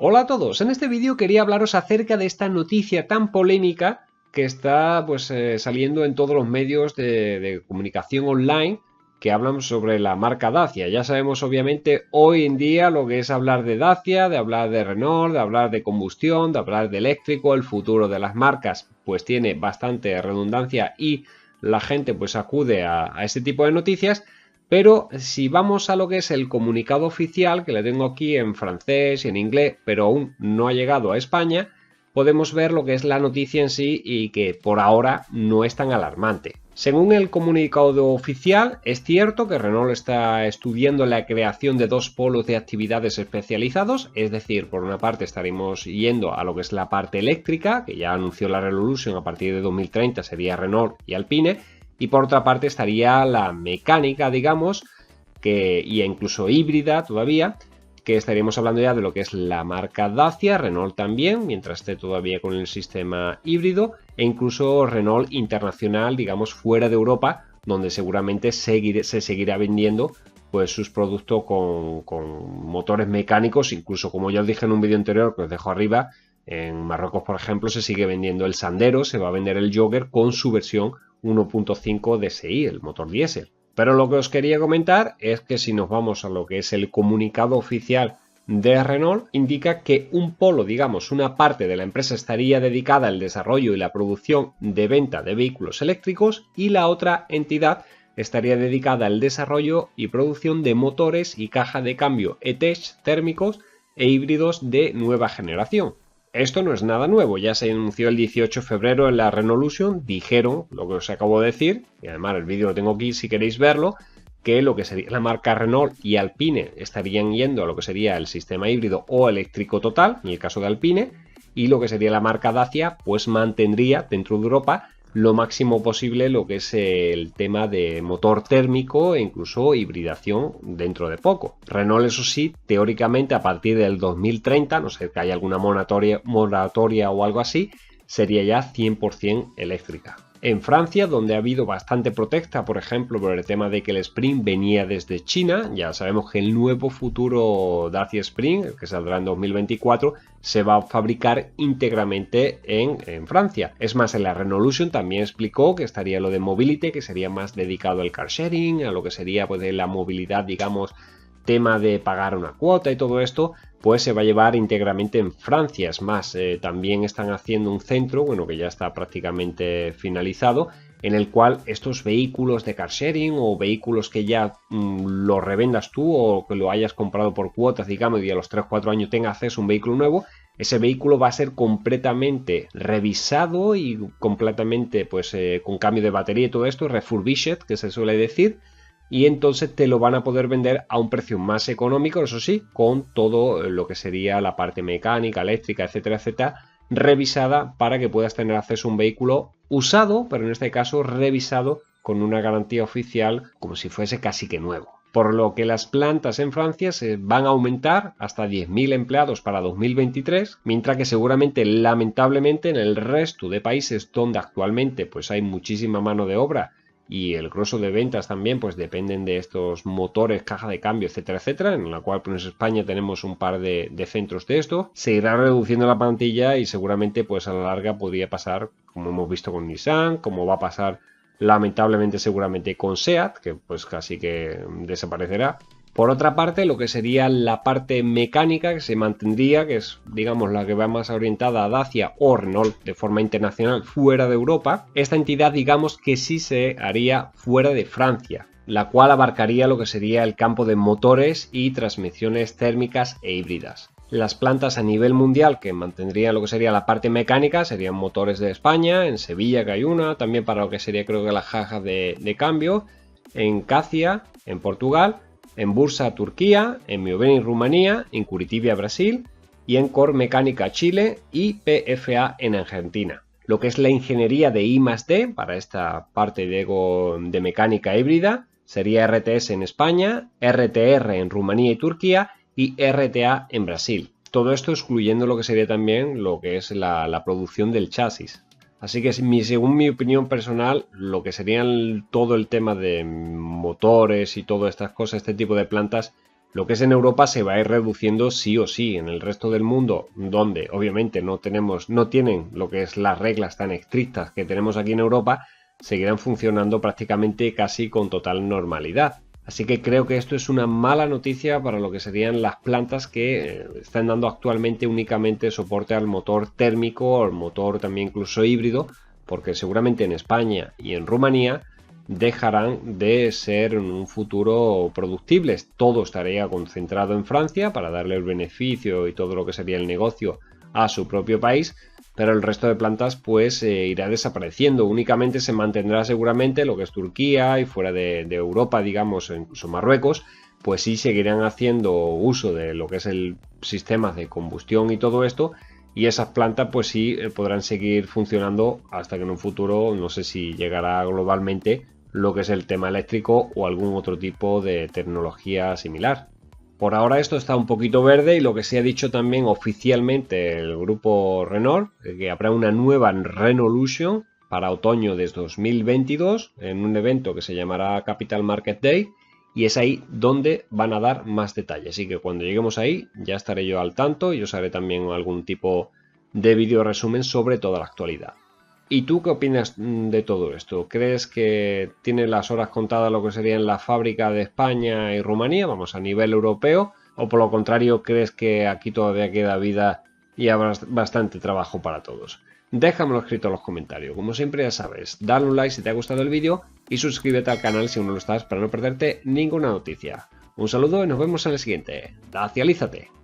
Hola a todos, en este vídeo quería hablaros acerca de esta noticia tan polémica que está saliendo en todos los medios de comunicación online que hablan sobre la marca Dacia. Ya sabemos obviamente hoy en día lo que es hablar de Dacia, de hablar de Renault, de hablar de combustión, de hablar de eléctrico. El futuro de las marcas pues tiene bastante redundancia y la gente pues acude a este tipo de noticias. Pero si vamos a lo que es el comunicado oficial, que le tengo aquí en francés y en inglés, pero aún no ha llegado a España, podemos ver lo que es la noticia en sí y que por ahora no es tan alarmante. Según el comunicado oficial, es cierto que Renault está estudiando la creación de dos polos de actividades especializados, es decir, por una parte estaremos yendo a lo que es la parte eléctrica, que ya anunció la Revolution a partir de 2030 sería Renault y Alpine, y por otra parte estaría la mecánica, digamos, y incluso híbrida todavía, que estaríamos hablando ya de lo que es la marca Dacia, Renault también, mientras esté todavía con el sistema híbrido, e incluso Renault internacional, digamos, fuera de Europa, donde seguramente se seguirá vendiendo pues sus productos con motores mecánicos, incluso como ya os dije en un vídeo anterior que os dejo arriba, en Marruecos, por ejemplo, se sigue vendiendo el Sandero, se va a vender el Jogger con su versión 1.5 DSI, el motor diésel. Pero lo que os quería comentar es que si nos vamos a lo que es el comunicado oficial de Renault, indica que un polo, digamos, una parte de la empresa estaría dedicada al desarrollo y la producción de venta de vehículos eléctricos y la otra entidad estaría dedicada al desarrollo y producción de motores y caja de cambio e-tech térmicos e híbridos de nueva generación. Esto no es nada nuevo, ya se anunció el 18 de febrero en la Renaulution, dijeron lo que os acabo de decir, y además el vídeo lo tengo aquí si queréis verlo, que lo que sería la marca Renault y Alpine estarían yendo a lo que sería el sistema híbrido o eléctrico total, en el caso de Alpine, y lo que sería la marca Dacia, pues mantendría dentro de Europa lo máximo posible lo que es el tema de motor térmico e incluso hibridación dentro de poco. Renault, eso sí, teóricamente a partir del 2030, no sé que haya alguna moratoria o algo así, sería ya 100% eléctrica. En Francia, donde ha habido bastante protesta, por ejemplo, por el tema de que el Spring venía desde China, ya sabemos que el nuevo futuro Dacia Spring, que saldrá en 2024, se va a fabricar íntegramente en Francia. Es más, en la Renaulution también explicó que estaría lo de Mobility, que sería más dedicado al car sharing, a lo que sería pues, de la movilidad, digamos, tema de pagar una cuota y todo esto, pues se va a llevar íntegramente en Francia. Es más, también están haciendo un centro, bueno, que ya está prácticamente finalizado, en el cual estos vehículos de car sharing o vehículos que ya los revendas tú o que lo hayas comprado por cuotas, digamos, y a los 3-4 años tengas acceso a un vehículo nuevo, ese vehículo va a ser completamente revisado y completamente pues con cambio de batería y todo esto, refurbished, que se suele decir, y entonces te lo van a poder vender a un precio más económico, eso sí, con todo lo que sería la parte mecánica, eléctrica, etcétera, etcétera, revisada para que puedas tener acceso a un vehículo usado, pero en este caso revisado con una garantía oficial como si fuese casi que nuevo. Por lo que las plantas en Francia se van a aumentar hasta 10.000 empleados para 2023, mientras que seguramente, lamentablemente, en el resto de países donde actualmente pues hay muchísima mano de obra y el grueso de ventas también pues dependen de estos motores, caja de cambio, etcétera, etcétera, en la cual pues en España tenemos un par de centros de esto, se irá reduciendo la plantilla y seguramente pues a la larga podría pasar, como hemos visto con Nissan, como va a pasar lamentablemente seguramente con SEAT, que pues casi que desaparecerá. Por otra parte, lo que sería la parte mecánica que se mantendría, que es digamos la que va más orientada a Dacia o Renault de forma internacional fuera de Europa, esta entidad digamos que sí se haría fuera de Francia, la cual abarcaría lo que sería el campo de motores y transmisiones térmicas e híbridas. Las plantas a nivel mundial que mantendrían lo que sería la parte mecánica serían Motores de España, en Sevilla que hay una, también para lo que sería creo que las cajas de cambio, en Cacia, en Portugal, en Bursa, Turquía, en Mioveni, Rumanía, en Curitiba, Brasil y en Core Mecánica, Chile y PFA en Argentina. Lo que es la ingeniería de I+D para esta parte de mecánica híbrida sería RTS en España, RTR en Rumanía y Turquía y RTA en Brasil. Todo esto excluyendo lo que sería también lo que es la producción del chasis. Así que según mi opinión personal, lo que sería todo el tema de motores y todas estas cosas, este tipo de plantas, lo que es en Europa se va a ir reduciendo sí o sí. En el resto del mundo, donde obviamente no tienen lo que es las reglas tan estrictas que tenemos aquí en Europa, seguirán funcionando prácticamente casi con total normalidad. Así que creo que esto es una mala noticia para lo que serían las plantas que están dando actualmente únicamente soporte al motor térmico o al motor también incluso híbrido, porque seguramente en España y en Rumanía dejarán de ser en un futuro productibles. Todo estaría concentrado en Francia para darle el beneficio y todo lo que sería el negocio a su propio país, pero el resto de plantas pues irá desapareciendo. Únicamente se mantendrá seguramente lo que es Turquía y fuera de Europa, digamos, incluso Marruecos, pues sí seguirán haciendo uso de lo que es el sistema de combustión y todo esto, y esas plantas pues sí podrán seguir funcionando hasta que en un futuro, no sé si llegará globalmente lo que es el tema eléctrico o algún otro tipo de tecnología similar. Por ahora esto está un poquito verde y lo que se ha dicho también oficialmente el grupo Renault, que habrá una nueva Renaulution para otoño de 2022 en un evento que se llamará Capital Market Day, y es ahí donde van a dar más detalles. Así que cuando lleguemos ahí ya estaré yo al tanto y os haré también algún tipo de vídeo resumen sobre toda la actualidad. ¿Y tú qué opinas de todo esto? ¿Crees que tiene las horas contadas lo que sería en la fábrica de España y Rumanía, vamos, a nivel europeo? ¿O por lo contrario crees que aquí todavía queda vida y habrá bastante trabajo para todos? Déjamelo escrito en los comentarios. Como siempre ya sabes, dale un like si te ha gustado el vídeo y suscríbete al canal si aún no lo estás para no perderte ninguna noticia. Un saludo y nos vemos en el siguiente. ¡Dacialízate!